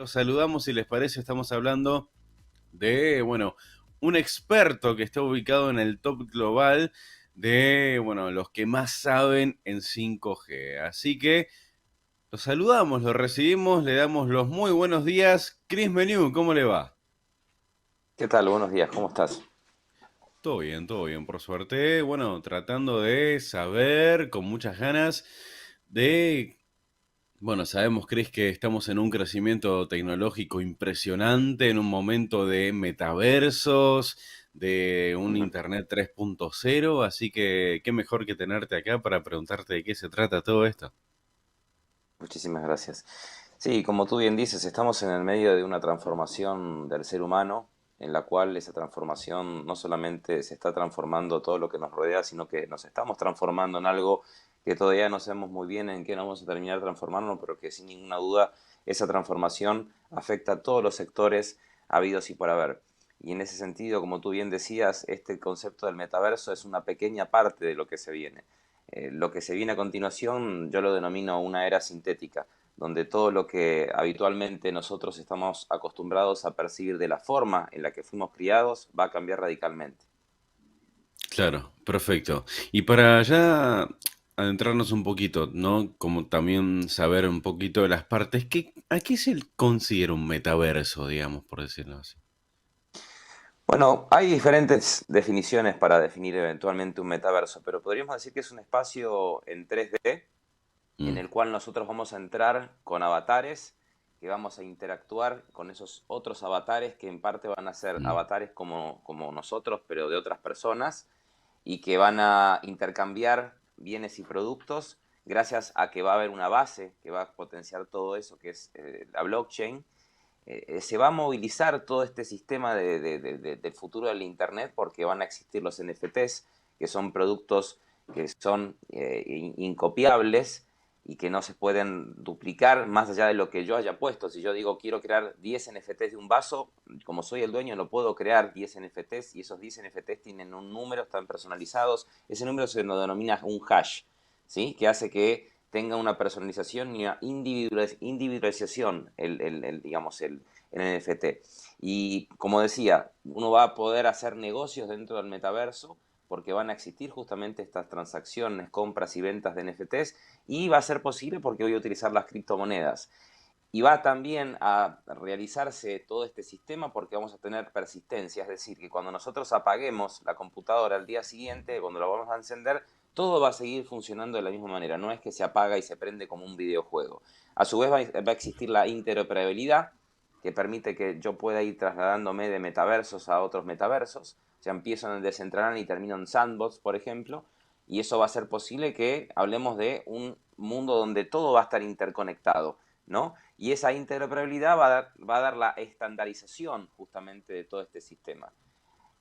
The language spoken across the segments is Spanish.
Los saludamos, si les parece, estamos hablando de, un experto que está ubicado en el top global de, los que más saben en 5G. Así que los saludamos, los recibimos, le damos los muy buenos días. Chris Menu, ¿cómo le va? ¿Qué tal? Buenos días, ¿cómo estás? Todo bien, por suerte. Bueno, tratando de saber con muchas ganas de. Bueno, sabemos, Chris, que estamos en un crecimiento tecnológico impresionante, en un momento de metaversos, de un Ujú. Internet 3.0, así que qué mejor que tenerte acá para preguntarte de qué se trata todo esto. Muchísimas gracias. Sí, como tú bien dices, estamos en el medio de una transformación del ser humano, en la cual esa transformación no solamente se está transformando todo lo que nos rodea, sino que nos estamos transformando en algo que todavía no sabemos muy bien en qué nos vamos a terminar transformando, pero que sin ninguna duda esa transformación afecta a todos los sectores habidos y por haber. Y en ese sentido, como tú bien decías, este concepto del metaverso es una pequeña parte de lo que se viene. Lo que se viene a continuación yo lo denomino una era sintética, donde todo lo que habitualmente nosotros estamos acostumbrados a percibir de la forma en la que fuimos criados va a cambiar radicalmente. Claro, perfecto. Y para ya adentrarnos un poquito, ¿no? Como también saber un poquito de las partes, ¿a qué se considera un metaverso, digamos, por decirlo así? Bueno, hay diferentes definiciones para definir eventualmente un metaverso, pero podríamos decir que es un espacio en 3D en Mm, el cual nosotros vamos a entrar con avatares, que vamos a interactuar con esos otros avatares que en parte van a ser mm, avatares como nosotros, pero de otras personas, y que van a intercambiar bienes y productos gracias a que va a haber una base que va a potenciar todo eso, que es la blockchain. Se va a movilizar todo este sistema del futuro del Internet porque van a existir los NFTs, que son productos que son incopiables y que no se pueden duplicar más allá de lo que yo haya puesto. Si yo digo quiero crear 10 NFTs de un vaso, como soy el dueño no puedo crear 10 NFTs y esos 10 NFTs tienen un número, están personalizados. Ese número se nos denomina un hash, ¿sí? Que hace que tenga una personalización y una individualización digamos, el NFT. Y como decía, uno va a poder hacer negocios dentro del metaverso porque van a existir justamente estas transacciones, compras y ventas de NFTs y va a ser posible porque voy a utilizar las criptomonedas. Y va también a realizarse todo este sistema porque vamos a tener persistencia, es decir, que cuando nosotros apaguemos la computadora al día siguiente, cuando la vamos a encender, todo va a seguir funcionando de la misma manera, no es que se apaga y se prende como un videojuego. A su vez va a existir la interoperabilidad, que permite que yo pueda ir trasladándome de metaversos a otros metaversos, o sea, empiezo en el Decentraland y termino en Sandbox, por ejemplo, y eso va a ser posible que hablemos de un mundo donde todo va a estar interconectado, ¿no? Y esa interoperabilidad va a dar la estandarización justamente de todo este sistema.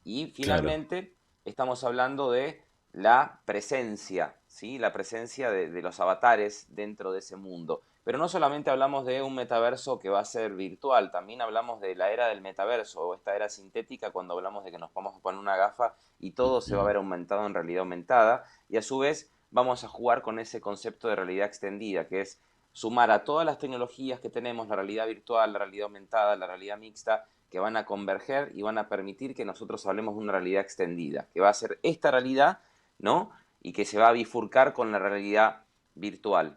Y claro. finalmente estamos hablando de la presencia, ¿sí? La presencia de los avatares dentro de ese mundo. Pero no solamente hablamos de un metaverso que va a ser virtual, también hablamos de la era del metaverso o esta era sintética cuando hablamos de que nos vamos a poner una gafa y todo se va a Ujú. ver aumentado en realidad aumentada. Y a su vez vamos a jugar con ese concepto de realidad extendida, que es sumar a todas las tecnologías que tenemos, la realidad virtual, la realidad aumentada, la realidad mixta, que van a converger y van a permitir que nosotros hablemos de una realidad extendida, que va a ser esta realidad, ¿no? Y que se va a bifurcar con la realidad virtual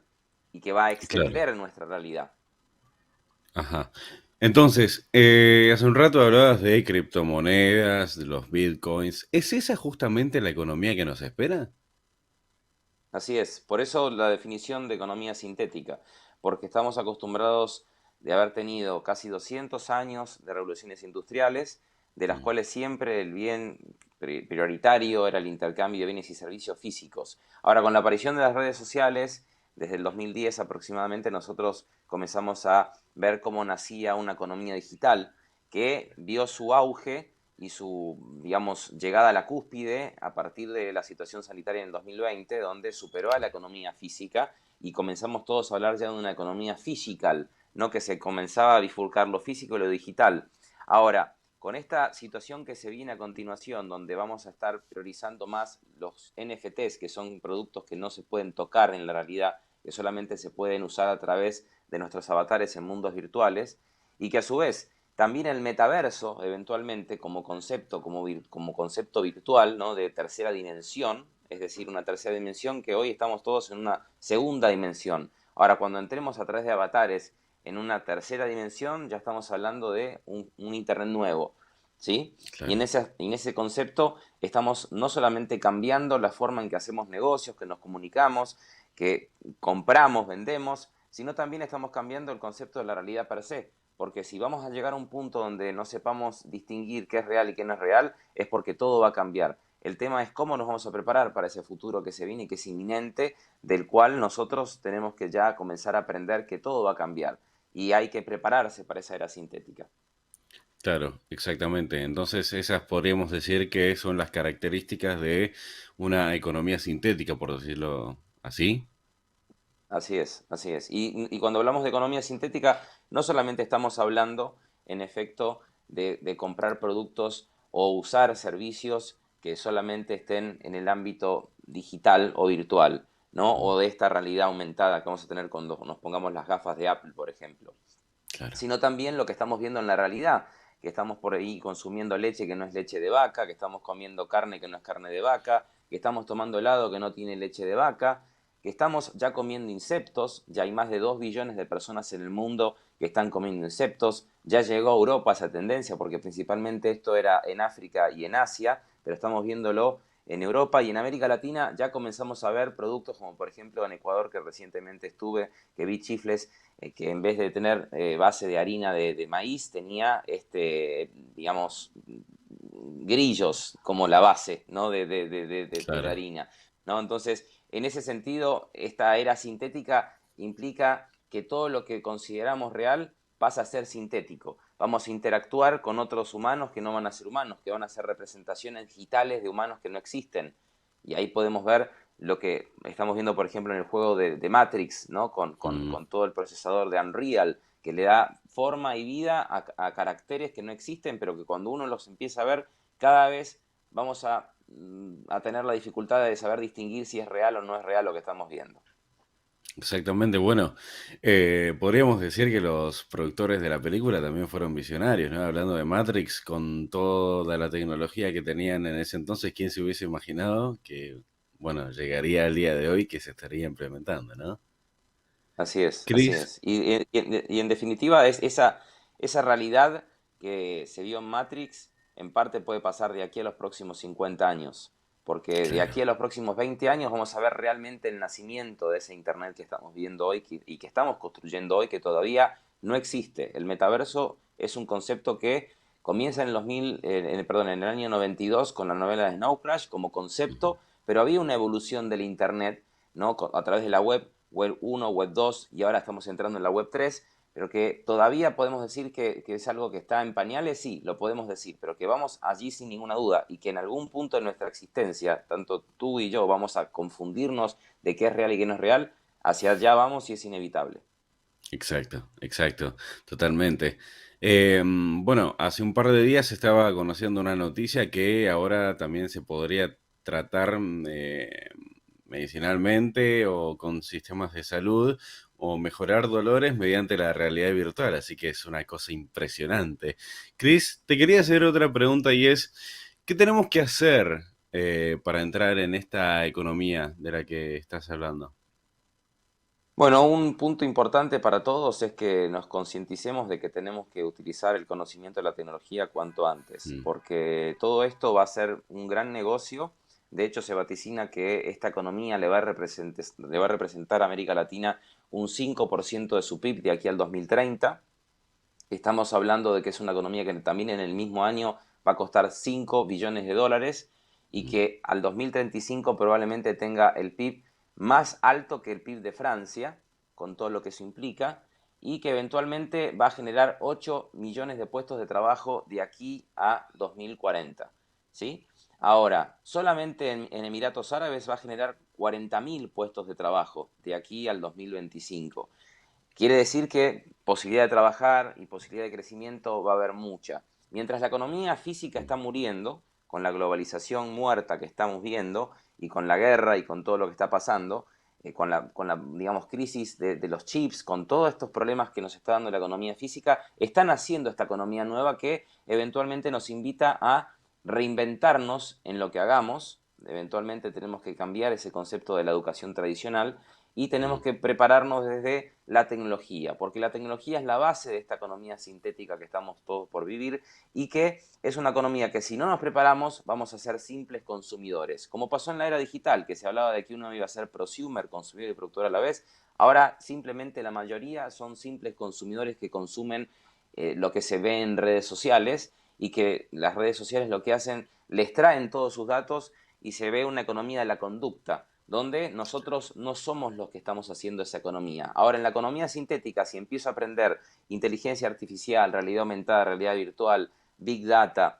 y que va a Claro. extender nuestra realidad. Ajá. Entonces, hace un rato hablabas de criptomonedas, de los bitcoins. ¿Es esa justamente la economía que nos espera? Así es, por eso la definición de economía sintética, porque estamos acostumbrados de haber tenido casi 200 años de revoluciones industriales, de las Mm, cuales siempre el bien prioritario era el intercambio de bienes y servicios físicos. Ahora, con la aparición de las redes sociales, desde el 2010 aproximadamente, nosotros comenzamos a ver cómo nacía una economía digital que vio su auge y su, digamos, llegada a la cúspide a partir de la situación sanitaria en el 2020, donde superó a la economía física y comenzamos todos a hablar ya de una economía physical, no que se comenzaba a bifurcar lo físico y lo digital. Ahora, con esta situación que se viene a continuación, donde vamos a estar priorizando más los NFTs, que son productos que no se pueden tocar en la realidad, que solamente se pueden usar a través de nuestros avatares en mundos virtuales, y que a su vez también el metaverso, eventualmente, como concepto, como concepto virtual, ¿no? De tercera dimensión, es decir, una tercera dimensión que hoy estamos todos en una segunda dimensión. Ahora, cuando entremos a través de avatares en una tercera dimensión, ya estamos hablando de un Internet nuevo, ¿sí? Y Claro. en ese concepto estamos no solamente cambiando la forma en que hacemos negocios, que nos comunicamos, que compramos, vendemos, sino también estamos cambiando el concepto de la realidad per se. Porque si vamos a llegar a un punto donde no sepamos distinguir qué es real y qué no es real, es porque todo va a cambiar. El tema es cómo nos vamos a preparar para ese futuro que se viene y que es inminente, del cual nosotros tenemos que ya comenzar a aprender que todo va a cambiar. Y hay que prepararse para esa era sintética. Claro, exactamente. Entonces esas podríamos decir que son las características de una economía sintética, por decirlo así. Así es, así es. Y cuando hablamos de economía sintética, no solamente estamos hablando, en efecto, de comprar productos o usar servicios que solamente estén en el ámbito digital o virtual, ¿no? Mm, O de esta realidad aumentada que vamos a tener cuando nos pongamos las gafas de Apple, por ejemplo, claro. sino también lo que estamos viendo en la realidad, que estamos por ahí consumiendo leche que no es leche de vaca, que estamos comiendo carne que no es carne de vaca, que estamos tomando helado que no tiene leche de vaca, que estamos ya comiendo insectos, ya hay más de 2 billones de personas en el mundo que están comiendo insectos, ya llegó a Europa esa tendencia, porque principalmente esto era en África y en Asia, pero estamos viéndolo en Europa y en América Latina ya comenzamos a ver productos como por ejemplo en Ecuador, que recientemente estuve, que vi chifles que en vez de tener base de harina de maíz, tenía, digamos, grillos como la base, ¿no? De Claro. harina, ¿no? Entonces, en ese sentido, esta era sintética implica que todo lo que consideramos real pasa a ser sintético. Vamos a interactuar con otros humanos que no van a ser humanos, que van a ser representaciones digitales de humanos que no existen. Y ahí podemos ver lo que estamos viendo, por ejemplo, en el juego de Matrix, ¿no? Mm, Con todo el procesador de Unreal, que le da forma y vida a caracteres que no existen, pero que cuando uno los empieza a ver, cada vez vamos a tener la dificultad de saber distinguir si es real o no es real lo que estamos viendo. exactamente. Bueno, podríamos decir que los productores de la película también fueron visionarios, ¿no? Hablando de Matrix, con toda la tecnología que tenían en ese entonces, ¿quién se hubiese imaginado que, bueno, llegaría al día de hoy que se estaría implementando, ¿no? Así es, así Chris, es. Y en definitiva es esa realidad que se vio en Matrix, en parte puede pasar de aquí a los próximos 50 años, porque de aquí claro. a los próximos 20 años vamos a ver realmente el nacimiento de ese Internet que estamos viendo hoy y que estamos construyendo hoy, que todavía no existe. El metaverso es un concepto que comienza en el 2000, perdón, en el año 92 con la novela de Snow Crash como Ujú. concepto, pero había una evolución del Internet, ¿no? A través de la web 1, web 2 y ahora estamos entrando en la web 3, pero que todavía podemos decir que es algo que está en pañales, sí, lo podemos decir, pero que vamos allí sin ninguna duda y que en algún punto de nuestra existencia, tanto tú y yo vamos a confundirnos de qué es real y qué no es real, hacia allá vamos y es inevitable. Exacto, exacto, totalmente. Bueno, hace un par de días estaba conociendo una noticia que ahora también se podría tratar medicinalmente o con sistemas de salud o mejorar dolores mediante la realidad virtual, así que es una cosa impresionante. Chris, te quería hacer otra pregunta y es, ¿qué tenemos que hacer para entrar en esta economía de la que estás hablando? Bueno, un punto importante para todos es que nos concienticemos de que tenemos que utilizar el conocimiento de la tecnología cuanto antes, Mm, porque todo esto va a ser un gran negocio. De hecho, se vaticina que esta economía le va a representar a América Latina un 5% de su PIB de aquí al 2030. Estamos hablando de que es una economía que también en el mismo año va a costar 5 billones de dólares y mm, que al 2035 probablemente tenga el PIB más alto que el PIB de Francia, con todo lo que eso implica, y que eventualmente va a generar 8 millones de puestos de trabajo de aquí a 2040. ¿Sí? Ahora, solamente en Emiratos Árabes va a generar 40.000 puestos de trabajo de aquí al 2025. Quiere decir que posibilidad de trabajar y posibilidad de crecimiento va a haber mucha. Mientras la economía física está muriendo, con la globalización muerta que estamos viendo y con la guerra y con todo lo que está pasando, digamos, crisis de los chips, con todos estos problemas que nos está dando la economía física, están haciendo esta economía nueva que eventualmente nos invita a reinventarnos en lo que hagamos. Eventualmente tenemos que cambiar ese concepto de la educación tradicional y tenemos Mm. que prepararnos desde la tecnología, porque la tecnología es la base de esta economía sintética que estamos todos por vivir y que es una economía que si no nos preparamos vamos a ser simples consumidores. Como pasó en la era digital, que se hablaba de que uno iba a ser prosumer, consumidor y productor a la vez, ahora simplemente la mayoría son simples consumidores que consumen lo que se ve en redes sociales y que las redes sociales lo que hacen, les traen todos sus datos y se ve una economía de la conducta donde nosotros no somos los que estamos haciendo esa economía. Ahora, en la economía sintética, si empiezo a aprender inteligencia artificial, realidad aumentada, realidad virtual, big data,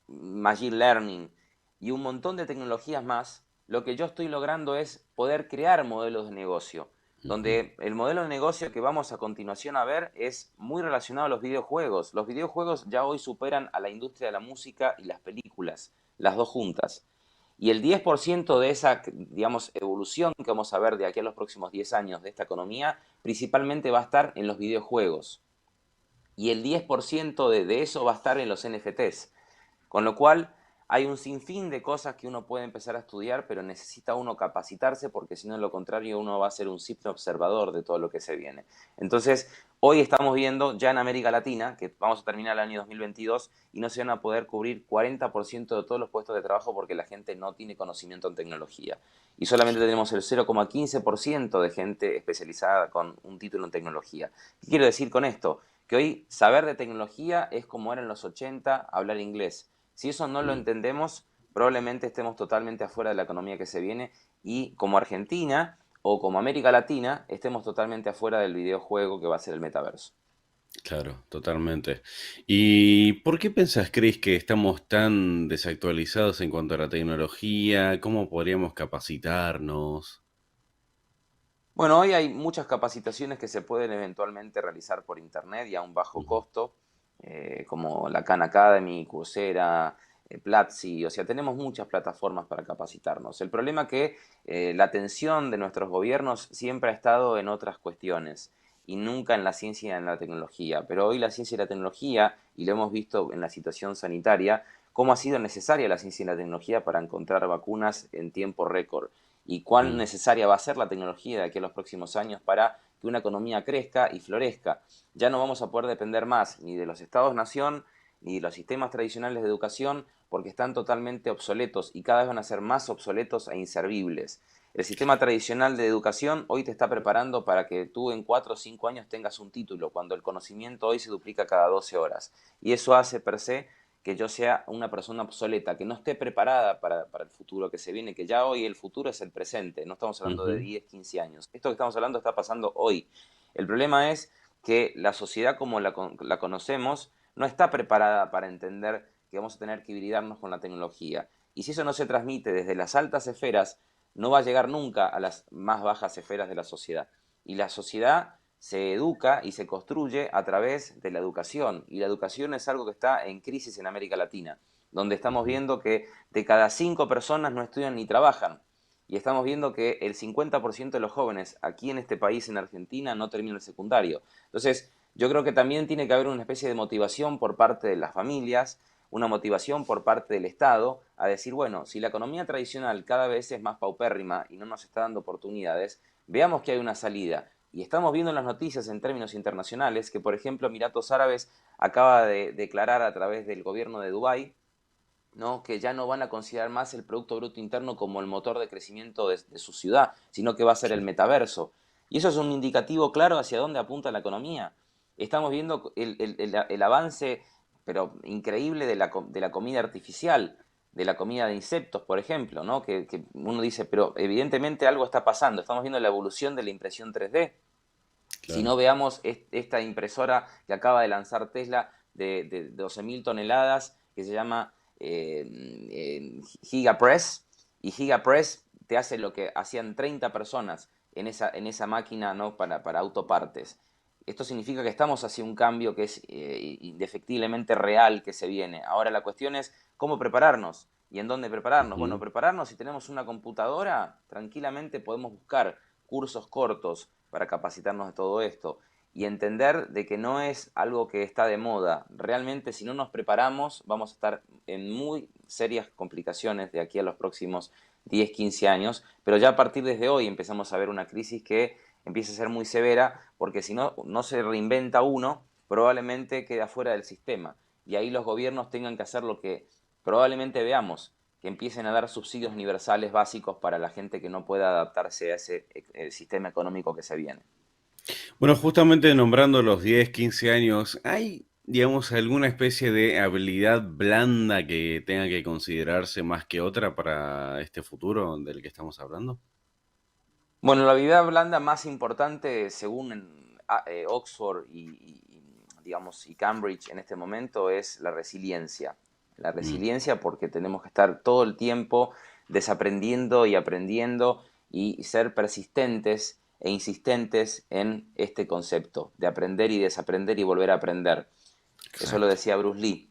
machine learning y un montón de tecnologías más, lo que yo estoy logrando es poder crear modelos de negocio, Ujú. donde el modelo de negocio que vamos a continuación a ver es muy relacionado a los videojuegos. Los videojuegos ya hoy superan a la industria de la música y las películas, las dos juntas. Y el 10% de esa, digamos, evolución que vamos a ver de aquí a los próximos 10 años de esta economía, principalmente va a estar en los videojuegos. Y el 10% de eso va a estar en los NFTs. Con lo cual, hay un sinfín de cosas que uno puede empezar a estudiar, pero necesita uno capacitarse porque si no, en lo contrario, uno va a ser un simple observador de todo lo que se viene. Entonces, hoy estamos viendo ya en América Latina, que vamos a terminar el año 2022 y no se van a poder cubrir 40% de todos los puestos de trabajo porque la gente no tiene conocimiento en tecnología. Y solamente tenemos el 0,15% de gente especializada con un título en tecnología. ¿Qué quiero decir con esto? Que hoy saber de tecnología es como era en los 80 hablar inglés. Si eso no lo Mm. entendemos, probablemente estemos totalmente afuera de la economía que se viene y como Argentina o como América Latina estemos totalmente afuera del videojuego que va a ser el metaverso. Claro, totalmente. ¿Y por qué pensás, Chris, que estamos tan desactualizados en cuanto a la tecnología? ¿Cómo podríamos capacitarnos? Bueno, hoy hay muchas capacitaciones que se pueden eventualmente realizar por internet y a un bajo Ujú. costo, como la Khan Academy, Coursera, Platzi, o sea, tenemos muchas plataformas para capacitarnos. El problema es que la atención de nuestros gobiernos siempre ha estado en otras cuestiones y nunca en la ciencia y en la tecnología. Pero hoy la ciencia y la tecnología, y lo hemos visto en la situación sanitaria, cómo ha sido necesaria la ciencia y la tecnología para encontrar vacunas en tiempo récord y cuán Mm. necesaria va a ser la tecnología de aquí a los próximos años para que una economía crezca y florezca. Ya no vamos a poder depender más ni de los estados-nación ni de los sistemas tradicionales de educación porque están totalmente obsoletos y cada vez van a ser más obsoletos e inservibles. El sistema tradicional de educación hoy te está preparando para que tú en 4 o 5 años tengas un título, cuando el conocimiento hoy se duplica cada 12 horas. Y eso hace per se que yo sea una persona obsoleta, que no esté preparada para el futuro que se viene, que ya hoy el futuro es el presente, no estamos hablando de Ujú. 10, 15 años. Esto que estamos hablando está pasando hoy. El problema es que la sociedad como la conocemos no está preparada para entender que vamos a tener que hibridarnos con la tecnología. Y si eso no se transmite desde las altas esferas, no va a llegar nunca a las más bajas esferas de la sociedad. Y la sociedad se educa y se construye a través de la educación. Y la educación es algo que está en crisis en América Latina, donde estamos Ujú. viendo que de cada 5 personas no estudian ni trabajan. Y estamos viendo que el 50% de los jóvenes aquí en este país, en Argentina, no terminan el secundario. Entonces, yo creo que también tiene que haber una especie de motivación por parte de las familias, una motivación por parte del Estado a decir, bueno, si la economía tradicional cada vez es más paupérrima y no nos está dando oportunidades, veamos que hay una salida. Y estamos viendo en las noticias en términos internacionales que, por ejemplo, Emiratos Árabes acaba de declarar a través del gobierno de Dubái, ¿no?, que ya no van a considerar más el Producto Bruto Interno como el motor de crecimiento de su ciudad, sino que va a ser el Claro. metaverso. Y eso es un indicativo claro hacia dónde apunta la economía. Estamos viendo el avance, pero increíble, de la comida artificial, de la comida de insectos, por ejemplo, ¿no? Que uno dice, pero evidentemente algo está pasando. Estamos viendo la evolución de la impresión 3D. Si Claro. no, veamos esta impresora que acaba de lanzar Tesla de 12.000 toneladas, que se llama GigaPress, y GigaPress te hace lo que hacían 30 personas en esa máquina, ¿no?, para autopartes. Esto significa que estamos hacia un cambio que es indefectiblemente real que se viene. Ahora la cuestión es cómo prepararnos y en dónde prepararnos. Bueno, Ujú. prepararnos, si tenemos una computadora, tranquilamente podemos buscar. cursos cortos para capacitarnos de todo esto y entender de que no es algo que está de moda. Realmente, si no nos preparamos, vamos a estar en muy serias complicaciones de aquí a los próximos 10, 15 años, pero ya a partir desde hoy empezamos a ver una crisis que empieza a ser muy severa, porque si no, no se reinventa uno, probablemente queda fuera del sistema. Y ahí los gobiernos tengan que hacer lo que probablemente veamos, que empiecen a dar subsidios universales básicos para la gente que no pueda adaptarse a ese sistema económico que se viene. Bueno, justamente nombrando los 10, 15 años, ¿hay, digamos, alguna especie de habilidad blanda que tenga que considerarse más que otra para este futuro del que estamos hablando? Bueno, la habilidad blanda más importante, según Oxford digamos, y Cambridge en este momento, es la resiliencia. La Mm, resiliencia porque tenemos que estar todo el tiempo desaprendiendo y aprendiendo y ser persistentes e insistentes en este concepto de aprender y desaprender y volver a aprender. Eso lo exacto. decía Bruce Lee,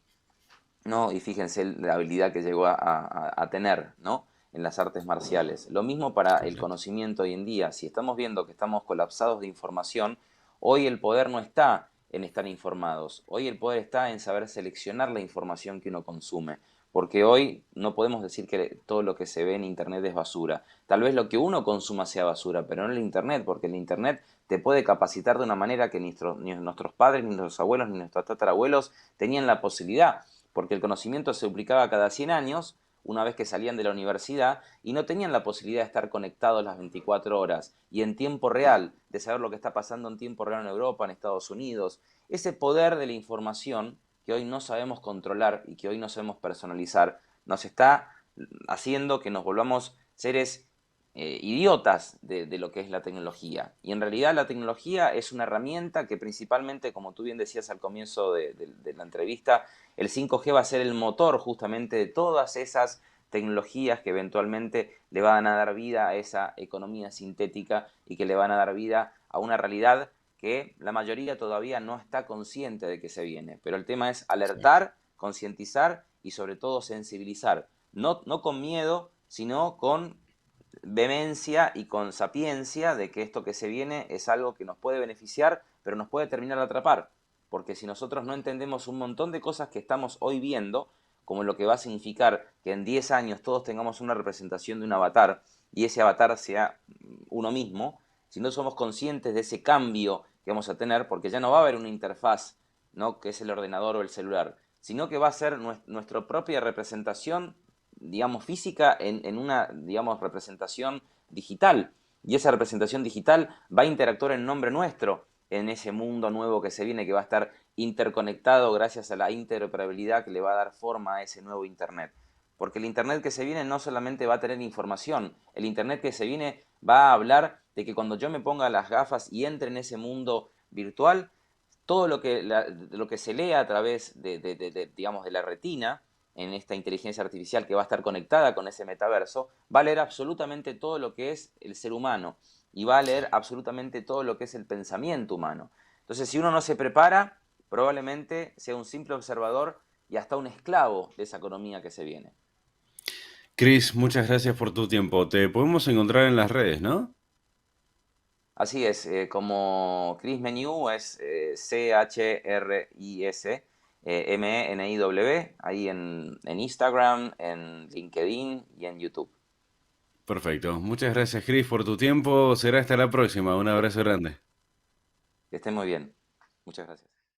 ¿no? Y fíjense la habilidad que llegó a tener, ¿no? En las artes marciales. Lo mismo para el Completo. conocimiento hoy en día. Si estamos viendo que estamos colapsados de información, hoy el poder no está en estar informados. Hoy el poder está en saber seleccionar la información que uno consume. Porque hoy no podemos decir que todo lo que se ve en Internet es basura. Tal vez lo que uno consuma sea basura, pero no el Internet, porque el Internet te puede capacitar de una manera que ni nuestros padres, ni nuestros abuelos, ni nuestros tatarabuelos tenían la posibilidad, porque el conocimiento se duplicaba cada 100 años, una vez que salían de la universidad, y no tenían la posibilidad de estar conectados las 24 horas y en tiempo real, de saber lo que está pasando en tiempo real en Europa, en Estados Unidos. Ese poder de la información que hoy no sabemos controlar y que hoy no sabemos personalizar, nos está haciendo que nos volvamos seres idiotas de lo que es la tecnología. Y en realidad la tecnología es una herramienta que principalmente, como tú bien decías al comienzo de la entrevista, el 5G va a ser el motor justamente de todas esas tecnologías que eventualmente le van a dar vida a esa economía sintética y que le van a dar vida a una realidad que la mayoría todavía no está consciente de que se viene. Pero el tema es Exacto. alertar, concientizar y sobre todo sensibilizar. No, no con miedo, sino con vehemencia y con sapiencia de que esto que se viene es algo que nos puede beneficiar, pero nos puede terminar de atrapar. Porque si nosotros no entendemos un montón de cosas que estamos hoy viendo, como lo que va a significar que en 10 años todos tengamos una representación de un avatar y ese avatar sea uno mismo, si no somos conscientes de ese cambio que vamos a tener, porque ya no va a haber una interfaz, ¿no? Que es el ordenador o el celular, sino que va a ser nuestra propia representación, digamos, física en una, digamos, representación digital. Y esa representación digital va a interactuar en nombre nuestro en ese mundo nuevo que se viene, que va a estar interconectado gracias a la interoperabilidad que le va a dar forma a ese nuevo Internet. Porque el Internet que se viene no solamente va a tener información, el Internet que se viene va a hablar de que cuando yo me ponga las gafas y entre en ese mundo virtual, todo lo que se lee a través digamos, de la retina, en esta inteligencia artificial que va a estar conectada con ese metaverso, va a leer absolutamente todo lo que es el ser humano y va a leer absolutamente todo lo que es el pensamiento humano. Entonces, si uno no se prepara, probablemente sea un simple observador y hasta un esclavo de esa economía que se viene. Chris, muchas gracias por tu tiempo. Te podemos encontrar en las redes, ¿no? Así es, como Chris Meniw es CHRIS MENIW, ahí en Instagram, en LinkedIn y en YouTube. Perfecto. Muchas gracias, Chris, por tu tiempo. Será hasta la próxima. Un abrazo grande. Que estén muy bien. Muchas gracias.